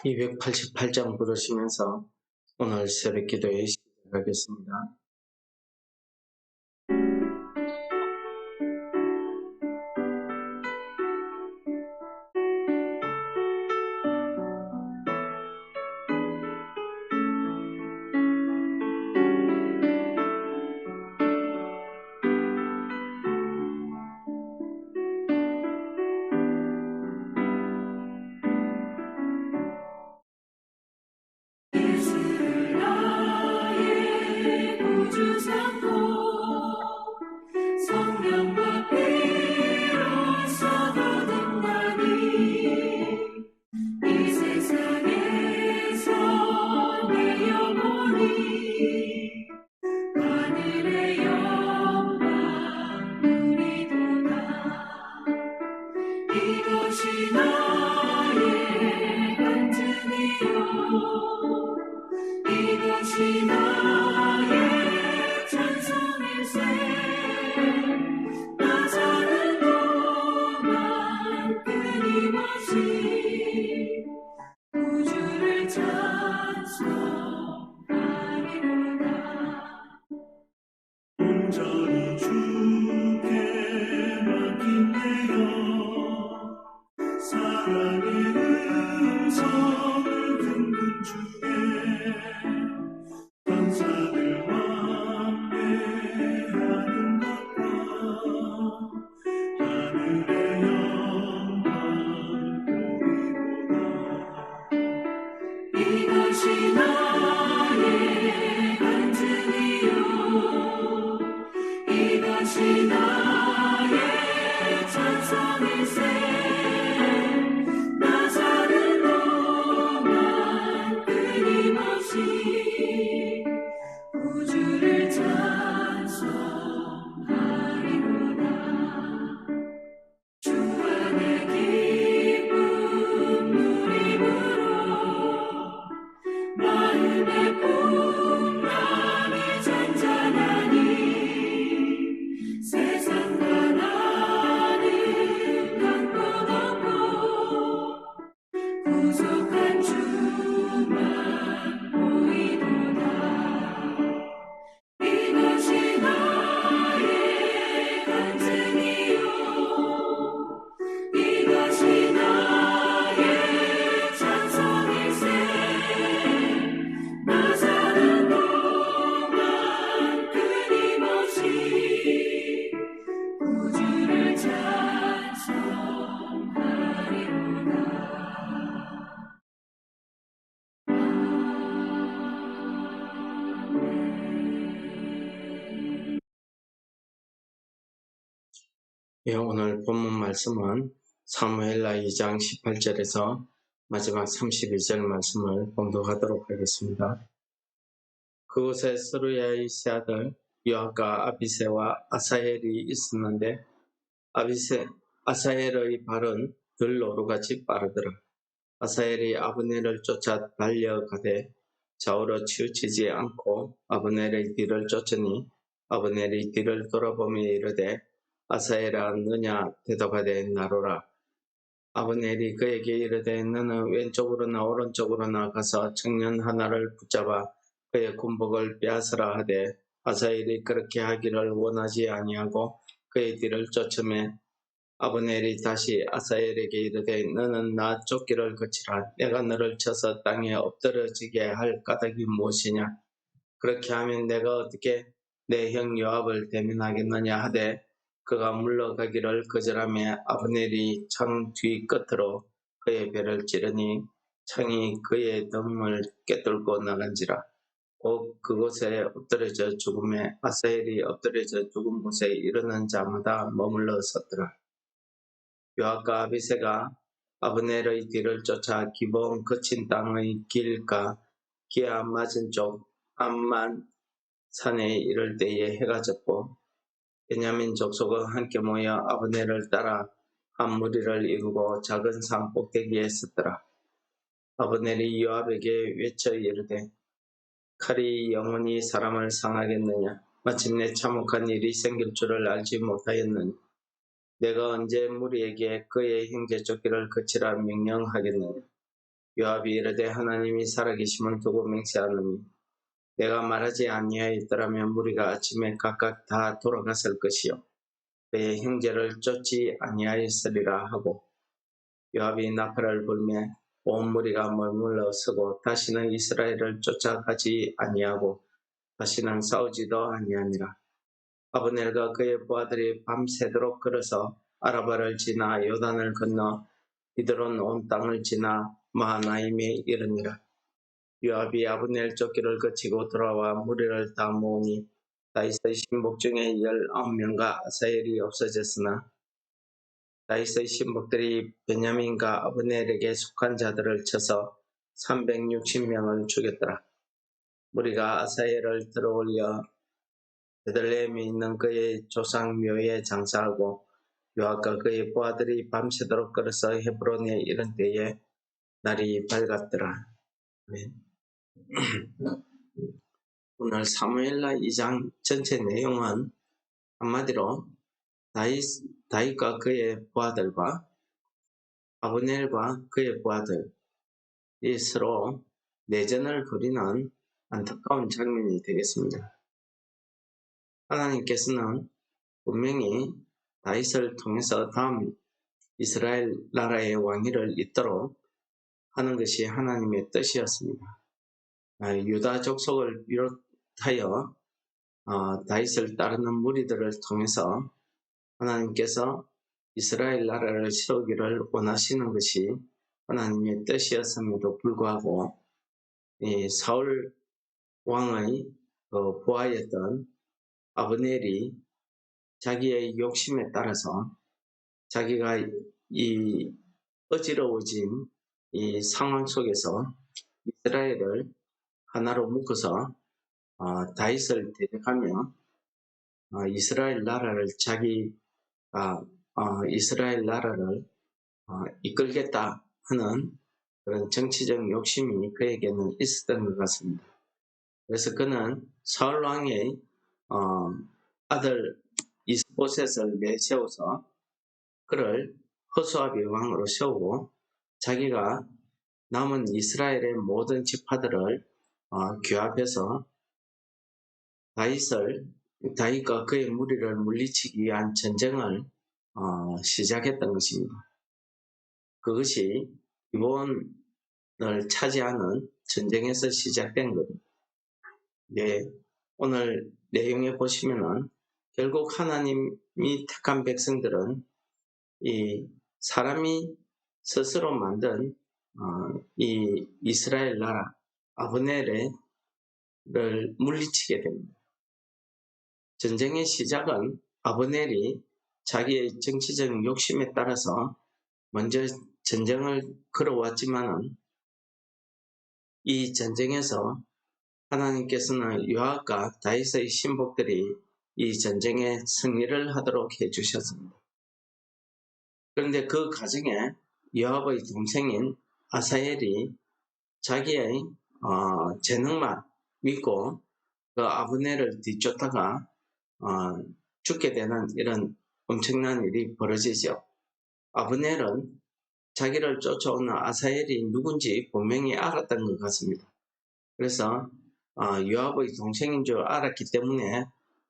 288장 부르시면서 오늘 새벽 기도에 시작하겠습니다. 오늘 본문 말씀은 사무엘하 2장 18절에서 마지막 31절 말씀을 봉독하도록 하겠습니다. 그곳에 스루야의 세 아들 요압과 아비새와 아사헬이 있었는데 아사헬의 발은 들노루같이 빠르더라. 아사헬이 아브넬을 쫓아 달려가되 좌우로 치우치지 않고 아브넬의 뒤를 쫓으니 아브넬이 뒤를 돌아보며 이르되 아사헬아 너냐 대답하되 나로라. 아브넬이 그에게 이르되 너는 왼쪽으로나 오른쪽으로나 가서 청년 하나를 붙잡아 그의 군복을 빼앗으라 하되 아사헬이 그렇게 하기를 원하지 아니하고 그의 뒤를 쫓으매 아브넬이 다시 아사헬에게 이르되 너는 나 쫓기를 그치라. 내가 너를 쳐서 땅에 엎드러지게 할 까닭이 무엇이냐. 그렇게 하면 내가 어떻게 내 형 요압을 대면하겠느냐 하되 그가 물러가기를 거절하며 아브넬이 창 뒤 끝으로 그의 배를 찌르니 창이 그의 등을 꿰뚫고 나간지라. 곧 그곳에 엎드려져 죽음에 아사헬이 엎드려져 죽은 곳에 이르는 자마다 머물러 섰더라. 요압과 아비새가 아브넬의 뒤를 쫓아 기브온 거친 땅의 길가 기아 맞은 쪽 암만 산에 이를 때에 해가 졌고 베냐민 족속은 함께 모여 아브넬을 따라 한 무리를 이루고 작은 산 꼭대기에 섰더라. 아브넬이 요압에게 외쳐 이르되 칼이 영원히 사람을 상하겠느냐. 마침내 참혹한 일이 생길 줄을 알지 못하였느냐. 내가 언제 무리에게 그의 형제 쫓기를 그치라 명령하겠느냐. 요압이 이르되 하나님이 살아계심을 두고 맹세하노니 내가 말하지 아니하였더라면 무리가 아침에 각각 다 돌아갔을 것이요 그의 형제를 쫓지 아니하였으리라 하고 요압이 나팔을 불매 온 무리가 머물러 서고 다시는 이스라엘을 쫓아가지 아니하고 다시는 싸우지도 아니하니라. 아브넬과 그의 부하들이 밤새도록 걸어서 아라바를 지나 요단을 건너 이들은 온 땅을 지나 마하나임에 이르니라. 요압이 아브넬 쫓기를 거치고 돌아와 무리를 다 모으니 다윗의 신복 중에 19명과 아사엘이 없어졌으나 다윗의 신복들이 베냐민과 아브넬에게 속한 자들을 쳐서 360명을 죽였더라. 무리가 아사엘을 들어올려 베들레헴에 있는 그의 조상 묘에 장사하고 요압과 그의 부하들이 밤새도록 걸어서 헤브론에 이른 때에 날이 밝았더라. 오늘 사무엘라 2장 전체 내용은 한마디로 다윗과 그의 부하들과 아브넬과 그의 부하들이 서로 내전을 벌이는 안타까운 장면이 되겠습니다. 하나님께서는 분명히 다윗을 통해서 다음 이스라엘 나라의 왕위를 잇도록 하는 것이 하나님의 뜻이었습니다. 유다 족속을 비롯하여 다윗을 따르는 무리들을 통해서 하나님께서 이스라엘 나라를 세우기를 원하시는 것이 하나님의 뜻이었음에도 불구하고 이 사울 왕의 부하였던 아브넬이 자기의 욕심에 따라서 자기가 이 어지러워진 이 상황 속에서 이스라엘을 하나로 묶어서 다윗을 대적하며 이스라엘 나라를 이스라엘 나라를 이끌겠다 하는 그런 정치적 욕심이 그에게는 있었던 것 같습니다. 그래서 그는 사울 왕의 아들 이스보셋을 내세워서 그를 호수아비 왕으로 세우고 자기가 남은 이스라엘의 모든 지파들을 규합해서 다윗과 그의 무리를 물리치기 위한 전쟁을 시작했던 것입니다. 그것이 기본을 차지하는 전쟁에서 시작된 겁니다. 오늘 내용에 보시면은 결국 하나님이 택한 백성들은 이 사람이 스스로 만든 이 이스라엘 나라 아브넬을 물리치게 됩니다. 전쟁의 시작은 아브넬이 자기의 정치적 욕심에 따라서 먼저 전쟁을 걸어왔지만은 이 전쟁에서 하나님께서는 요압과 다윗의 신복들이 이 전쟁에 승리를 하도록 해주셨습니다. 그런데 그 과정에 요압의 동생인 아사엘이 자기의 재능만 믿고 그 아브넬을 뒤쫓다가 죽게 되는 이런 엄청난 일이 벌어지죠. 아브넬은 자기를 쫓아오는 아사엘이 누군지 분명히 알았던 것 같습니다. 그래서 요압의 동생인 줄 알았기 때문에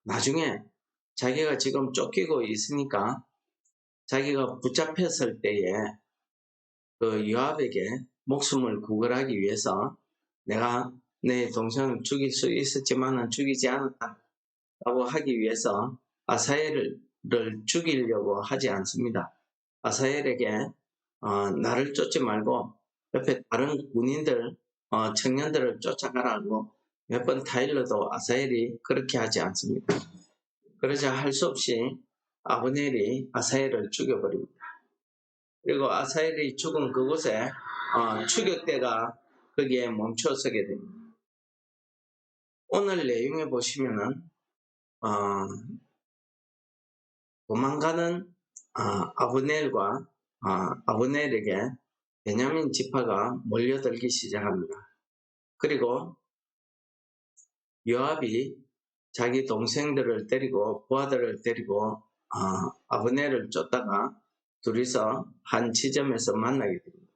나중에 자기가 지금 쫓기고 있으니까 자기가 붙잡혔을 때에 그 요압에게 목숨을 구걸하기 위해서 내가 내 동생을 죽일 수 있었지만은 죽이지 않았다 라고 하기 위해서 아사엘을 죽이려고 하지 않습니다. 아사엘에게 나를 쫓지 말고 옆에 다른 군인들 청년들을 쫓아가라고 몇 번 타일러도 아사엘이 그렇게 하지 않습니다. 그러자 할 수 없이 아브넬이 아사엘을 죽여버립니다. 그리고 아사엘이 죽은 그곳에 추격대가 거기에 멈춰서게 됩니다. 오늘 내용에 보시면은 도망가는 아브넬과 아브넬에게 베냐민 지파가 몰려들기 시작합니다. 그리고 요압이 자기 동생들을 데리고 부하들을 데리고 아브넬을 쫓다가 둘이서 한 지점에서 만나게 됩니다.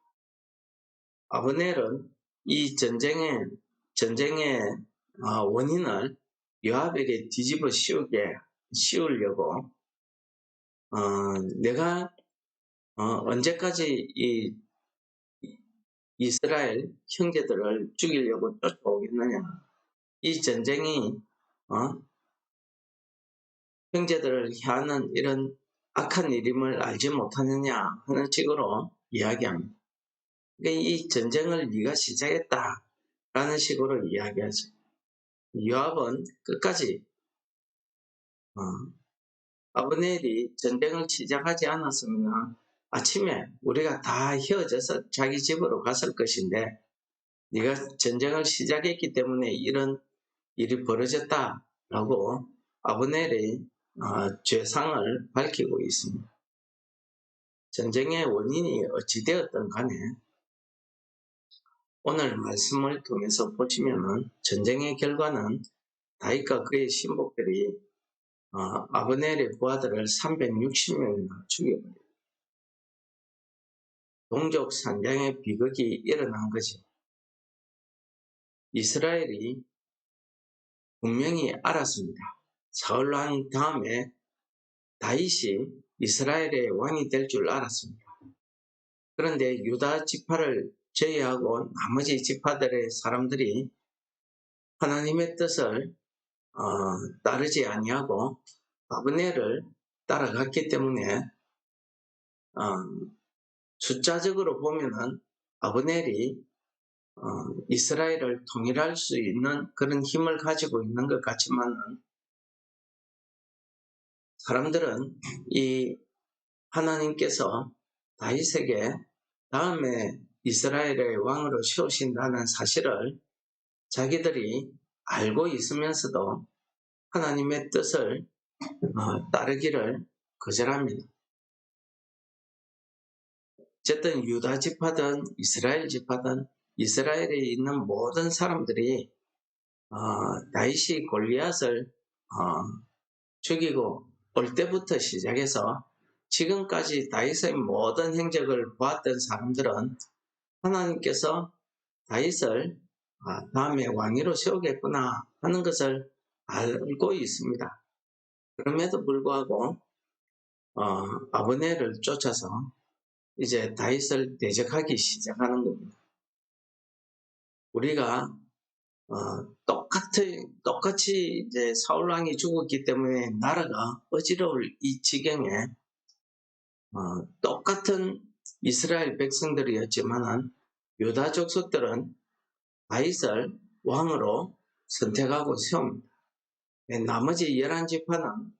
아브넬은 이 전쟁의 원인을 요압에게 뒤집어 씌우려고 내가 언제까지 이 이스라엘 형제들을 죽이려고 쫓아오겠느냐. 이 전쟁이 형제들을 향하는 이런 악한 일임을 알지 못하느냐 하는 식으로 이야기합니다. 그러니까 이 전쟁을 네가 시작했다라는 식으로 이야기하죠. 요압은 끝까지 아브넬이 전쟁을 시작하지 않았으면 아침에 우리가 다 헤어져서 자기 집으로 갔을 것인데 네가 전쟁을 시작했기 때문에 이런 일이 벌어졌다라고 아브넬의 죄상을 밝히고 있습니다. 전쟁의 원인이 어찌되었든 간에 오늘 말씀을 통해서 보시면은 전쟁의 결과는 다윗과 그의 신복들이 아브넬의 부하들을 360명이나 죽여버립니다. 동족 산장의 비극이 일어난 거지. 이스라엘이 분명히 알았습니다. 사울 왕 다음에 다윗이 이스라엘의 왕이 될 줄 알았습니다. 그런데 유다 지파를 제외하고 나머지 지파들의 사람들이 하나님의 뜻을 따르지 아니하고 아브넬을 따라갔기 때문에 숫자적으로 보면은 아브넬이 이스라엘을 통일할 수 있는 그런 힘을 가지고 있는 것 같지만은 사람들은 이 하나님께서 다윗에게 다음에 이스라엘의 왕으로 세우신다는 사실을 자기들이 알고 있으면서도 하나님의 뜻을 따르기를 거절합니다. 어쨌든 유다 지파든 이스라엘 지파든 이스라엘에 있는 모든 사람들이 다윗이 골리앗을 죽이고 올 때부터 시작해서 지금까지 다윗의 모든 행적을 보았던 사람들은 하나님께서 다윗을 다음에 왕위로 세우겠구나 하는 것을 알고 있습니다. 그럼에도 불구하고 아브넬을 쫓아서 이제 다윗을 대적하기 시작하는 겁니다. 우리가 똑같이 이제 사울 왕이 죽었기 때문에 나라가 어지러울 이 지경에 똑같은 이스라엘 백성들이었지만은 유다 족속들은 다윗을 왕으로 선택하고 세웁니다. 나머지 11지파는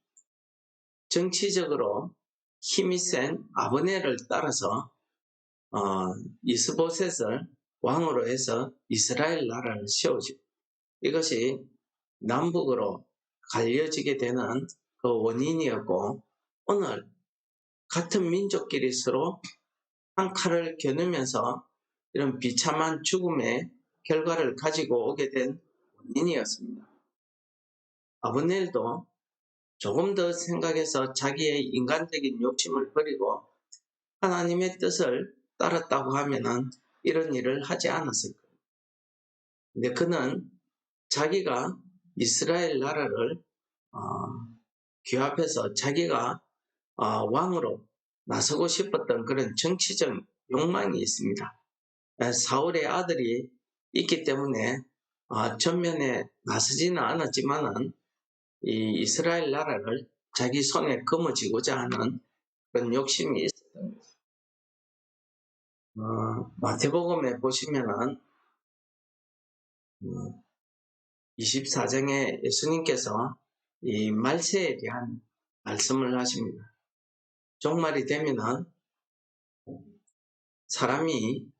정치적으로 힘이 센 아브넬을 따라서 이스보셋을 왕으로 해서 이스라엘 나라를 세우죠. 이것이 남북으로 갈려지게 되는 그 원인이었고 오늘 같은 민족끼리 서로 한 칼을 겨누면서 이런 비참한 죽음의 결과를 가지고 오게 된 원인이었습니다. 아브넬도 조금 더 생각해서 자기의 인간적인 욕심을 버리고 하나님의 뜻을 따랐다고 하면은 이런 일을 하지 않았을 거예요. 근데 그는 자기가 이스라엘 나라를 규합해서 자기가 왕으로 나서고 싶었던 그런 정치적 욕망이 있습니다. 사울의 아들이 있기 때문에 전면에 나서지는 않았지만은 이 이스라엘 나라를 자기 손에 거머쥐고자 하는 그런 욕심이 있었던 거죠. 마태복음에 보시면은 24장에 예수님께서 이 말세에 대한 말씀을 하십니다. 종말이 되면은 사람이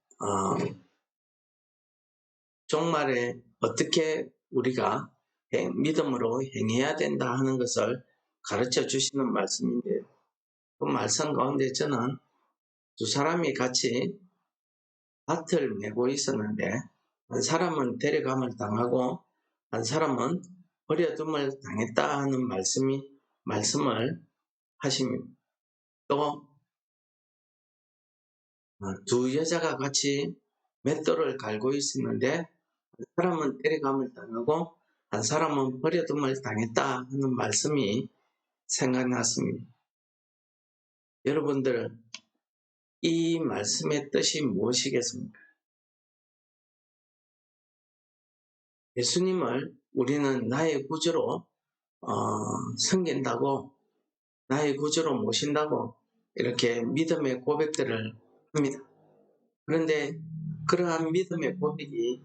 종말에 어떻게 우리가 믿음으로 행해야 된다 하는 것을 가르쳐 주시는 말씀인데요. 그 말씀 가운데 저는 두 사람이 같이 밭을 메고 있었는데 한 사람은 데려감을 당하고 한 사람은 버려둠을 당했다 하는 말씀을 하십니다. 또 두 여자가 같이 맷돌을 갈고 있었는데 한 사람은 때려감을 당하고 한 사람은 버려둠을 당했다 하는 말씀이 생각났습니다. 여러분들, 이 말씀의 뜻이 무엇이겠습니까? 예수님을 우리는 나의 구주로 섬긴다고, 나의 구주로 모신다고 이렇게 믿음의 고백들을 합니다. 그런데 그러한 믿음의 고백이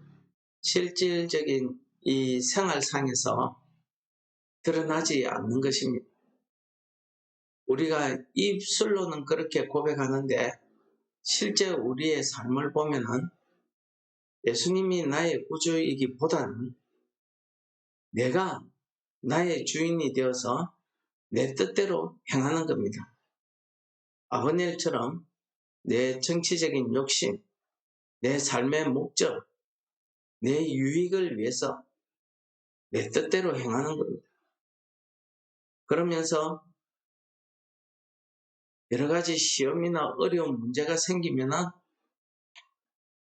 실질적인 이 생활상에서 드러나지 않는 것입니다. 우리가 입술로는 그렇게 고백하는데 실제 우리의 삶을 보면은 예수님이 나의 구주이기보다는 내가 나의 주인이 되어서 내 뜻대로 행하는 겁니다. 아브넬처럼 내 정치적인 욕심, 내 삶의 목적, 내 유익을 위해서 내 뜻대로 행하는 겁니다. 그러면서 여러 가지 시험이나 어려운 문제가 생기면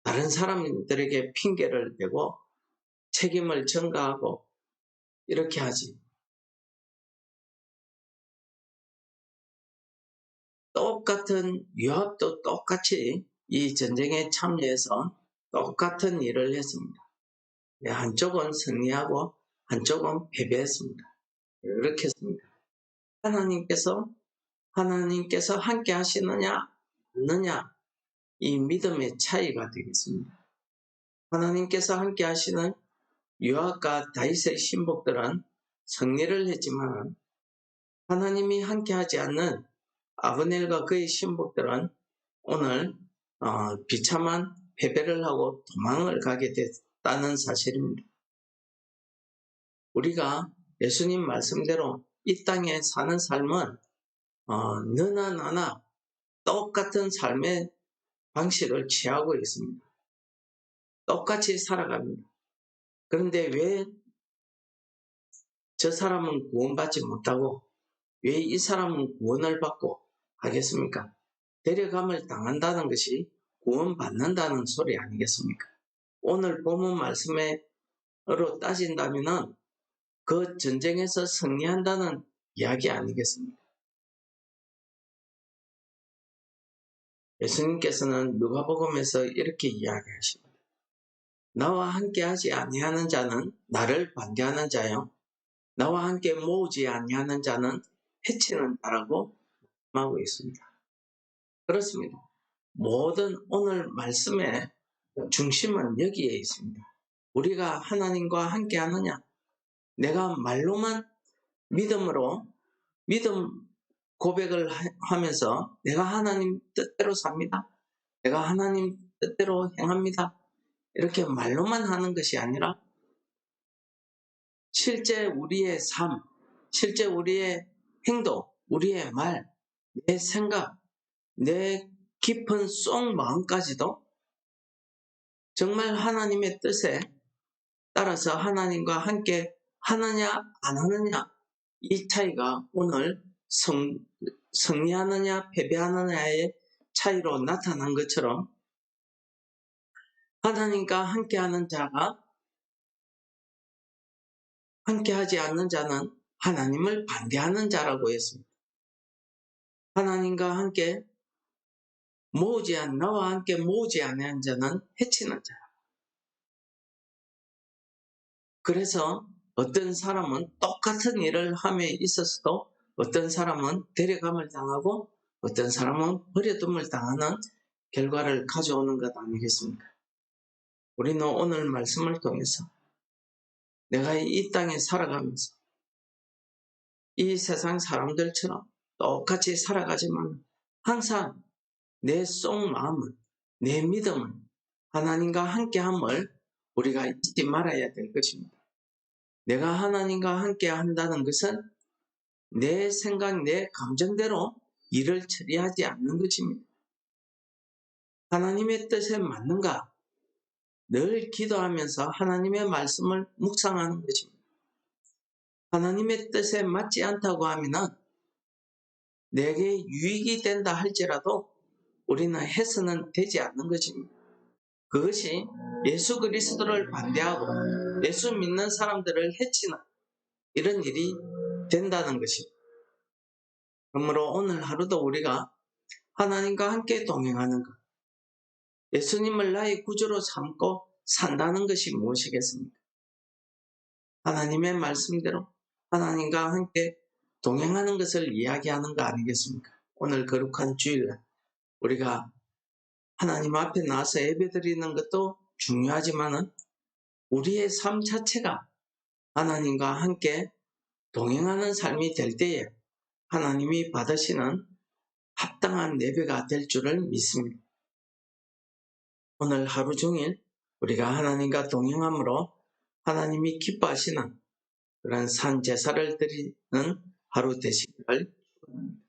다른 사람들에게 핑계를 대고 책임을 전가하고 이렇게 하지. 똑같은 요압도 똑같이 이 전쟁에 참여해서 똑같은 일을 했습니다. 한쪽은 승리하고 한쪽은 패배했습니다. 이렇게 했습니다. 하나님께서 함께 하시느냐 없느냐, 이 믿음의 차이가 되겠습니다. 하나님께서 함께 하시는 요압과 다윗의 신복들은 승리를 했지만 하나님이 함께 하지 않는 아브넬과 그의 신복들은 오늘 비참한 패배를 하고 도망을 가게 됐다는 사실입니다. 우리가 예수님 말씀대로 이 땅에 사는 삶은 너나 나나 똑같은 삶의 방식을 취하고 있습니다. 똑같이 살아갑니다. 그런데 왜 저 사람은 구원받지 못하고 왜 이 사람은 구원을 받고 하겠습니까? 데려감을 당한다는 것이 구원받는다는 소리 아니겠습니까? 오늘 본문 말씀으로 따진다면 그 전쟁에서 승리한다는 이야기 아니겠습니까? 예수님께서는 누가복음에서 이렇게 이야기하십니다. 나와 함께하지 아니하는 자는 나를 반대하는 자요, 나와 함께 모으지 아니하는 자는 해치는 자라고 말하고 있습니다. 그렇습니다. 모든 오늘 말씀의 중심은 여기에 있습니다. 우리가 하나님과 함께 하느냐, 내가 말로만 믿음 고백을 하면서 내가 하나님 뜻대로 삽니다, 내가 하나님 뜻대로 행합니다, 이렇게 말로만 하는 것이 아니라 실제 우리의 삶, 실제 우리의 행동, 우리의 말, 내 생각, 내 깊은 속 마음까지도 정말 하나님의 뜻에 따라서 하나님과 함께 하느냐 안 하느냐, 이 차이가 오늘 승리하느냐 패배하느냐의 차이로 나타난 것처럼 하나님과 함께하는 자가 함께하지 않는 자는 하나님을 반대하는 자라고 했습니다. 하나님과 함께 나와 함께 모으지 않는 자는 해치는 자. 그래서 어떤 사람은 똑같은 일을 함에 있어서도 어떤 사람은 데려감을 당하고 어떤 사람은 버려둠을 당하는 결과를 가져오는 것 아니겠습니까? 우리는 오늘 말씀을 통해서 내가 이 땅에 살아가면서 이 세상 사람들처럼 똑같이 살아가지만 항상 내 속 마음은, 내 믿음은 하나님과 함께함을 우리가 잊지 말아야 될 것입니다. 내가 하나님과 함께 한다는 것은 내 생각, 내 감정대로 일을 처리하지 않는 것입니다. 하나님의 뜻에 맞는가? 늘 기도하면서 하나님의 말씀을 묵상하는 것입니다. 하나님의 뜻에 맞지 않다고 하면 내게 유익이 된다 할지라도 우리는 해서는 되지 않는 것입니다. 그것이 예수 그리스도를 반대하고 예수 믿는 사람들을 해치는 이런 일이 된다는 것입니다. 그러므로 오늘 하루도 우리가 하나님과 함께 동행하는 것, 예수님을 나의 구주로 삼고 산다는 것이 무엇이겠습니까? 하나님의 말씀대로 하나님과 함께 동행하는 것을 이야기하는 거 아니겠습니까? 오늘 거룩한 주일날 우리가 하나님 앞에 나와서 예배드리는 것도 중요하지만은 우리의 삶 자체가 하나님과 함께 동행하는 삶이 될 때에 하나님이 받으시는 합당한 예배가 될 줄을 믿습니다. 오늘 하루 종일 우리가 하나님과 동행함으로 하나님이 기뻐하시는 그런 산 제사를 드리는 하루 되시기를 축원합니다.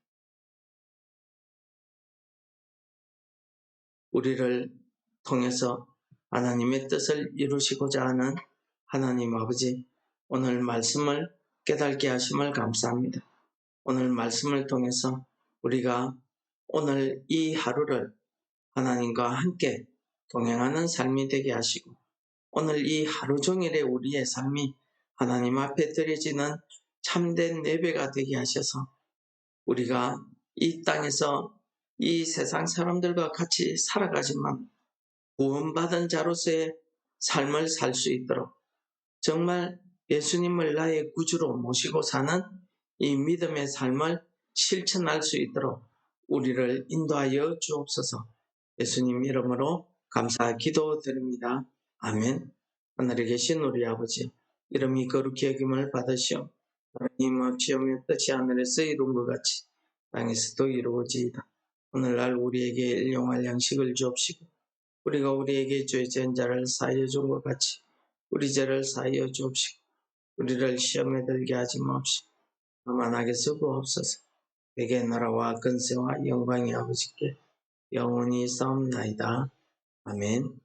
우리를 통해서 하나님의 뜻을 이루시고자 하는 하나님 아버지, 오늘 말씀을 깨닫게 하심을 감사합니다. 오늘 말씀을 통해서 우리가 오늘 이 하루를 하나님과 함께 동행하는 삶이 되게 하시고 오늘 이 하루 종일의 우리의 삶이 하나님 앞에 드려지는 참된 예배가 되게 하셔서 우리가 이 땅에서 이 세상 사람들과 같이 살아가지만 구원받은 자로서의 삶을 살 수 있도록 정말 예수님을 나의 구주로 모시고 사는 이 믿음의 삶을 실천할 수 있도록 우리를 인도하여 주옵소서. 예수님 이름으로 감사 기도드립니다. 아멘. 하늘에 계신 우리 아버지, 이름이 거룩히 여김을 받으시오. 하나님 아버지여, 뜻이 하늘에서 이룬 것 같이 땅에서도 이루어지이다. 오늘날 우리에게 일용할 양식을 주옵시고 우리가 우리에게 죄 지은 자를 사하여 준 것 같이 우리 죄를 사하여 주옵시고 우리를 시험에 들게 하지 마옵시고 다만 악에서 구하옵소서. 내게 나라와 근세와 영광이 아버지께 영원히 싸움나이다. 아멘.